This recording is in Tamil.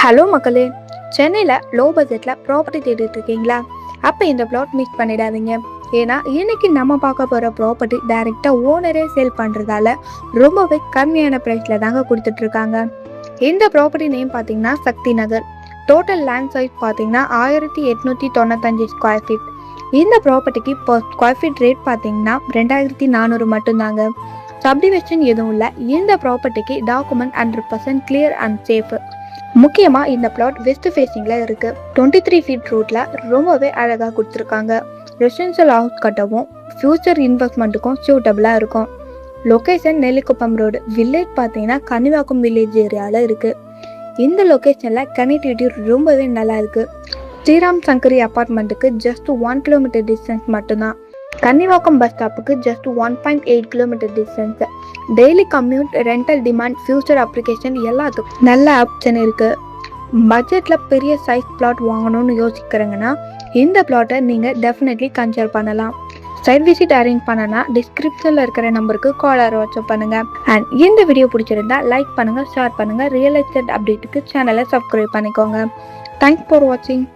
ஹலோ மக்களே, சென்னையில் லோ பட்ஜெட்டில் ப்ராப்பர்ட்டி தேடிட்டு இருக்கீங்களா? அப்போ இந்த ப்ளாட் மிஸ் பண்ணிடாதீங்க. ஏன்னா இன்னைக்கு நம்ம பார்க்க போகிற ப்ராப்பர்ட்டி டைரெக்டாக ஓனரே சேல் பண்ணுறதால ரொம்பவே கம்மியான ப்ரைஸில் தாங்க கொடுத்துட்ருக்காங்க. இந்த ப்ராப்பர்ட்டி நேம் பார்த்தீங்கன்னா சக்தி நகர். டோட்டல் லேண்ட் சைஸ் பார்த்தீங்கன்னா 1895 ஸ்கொயர் ஃபீட். இந்த ப்ராப்பர்ட்டிக்கு பர் ஸ்கொயர் ஃபீட் ரேட் பார்த்தீங்கன்னா 2400 மட்டும்தாங்க. சப்டிவிஷன் எதுவும் இல்லை. இந்த ப்ராப்பர்ட்டிக்கு டாக்குமெண்ட் 100% கிளியர் அண்ட் சேஃப். முக்கியமாக இந்த பிளாட் வெஸ்ட் ஃபேஸிங்கில் இருக்குது. 23 ஃபீட் ரோட்டில் ரொம்பவே அழகாக கொடுத்துருக்காங்க. ரெசிடென்ஷியல் ஹவுஸ் கட்டவும் ஃப்யூச்சர் இன்வெஸ்ட்மெண்ட்டுக்கும் சூட்டபுளாக இருக்கும். Location Nellikuppam road. வில்லேஜ் பார்த்தீங்கன்னா கன்னிவாக்கம் வில்லேஜ் ஏரியாவில் இருக்குது. இந்த லொக்கேஷனில் கனெக்டிவிட்டி ரொம்பவே நல்லா இருக்குது. ஸ்ரீராம் சங்கரி அப்பார்ட்மெண்ட்டுக்கு ஜஸ்ட் 1 கிலோமீட்டர் டிஸ்டன்ஸ் மட்டும்தான். கன்னிவாக்கம் பஸ் ஸ்டாப்புக்கு just 1.8 kilometre distance. Daily commute, rental demand, future application எல்லாத்துக்கும் நல்ல ஆப்ஷன் இருக்குது. பட்ஜெட்டில் பெரிய சைஸ் பிளாட் வாங்கணும்னு யோசிக்கிறீங்கன்னா இந்த பிளாட்டை நீங்கள் டெஃபினெட்லி கன்சிடர் பண்ணலாம். சைட் விசிட் அரேஞ்ச் பண்ணனா டிஸ்கிரிப்ஷனில் இருக்கிற நம்பருக்கு கால் ஆர் வாட்ஸ்அப் பண்ணுங்கள். அண்ட் இந்த வீடியோ பிடிச்சிருந்தா லைக் பண்ணுங்கள், ஷேர் பண்ணுங்கள். ரியல் எஸ்டேட் அப்டேட்டுக்கு சேனலை சப்ஸ்கிரைப் பண்ணிக்கோங்க. தேங்க்ஸ் ஃபார் வாட்சிங்.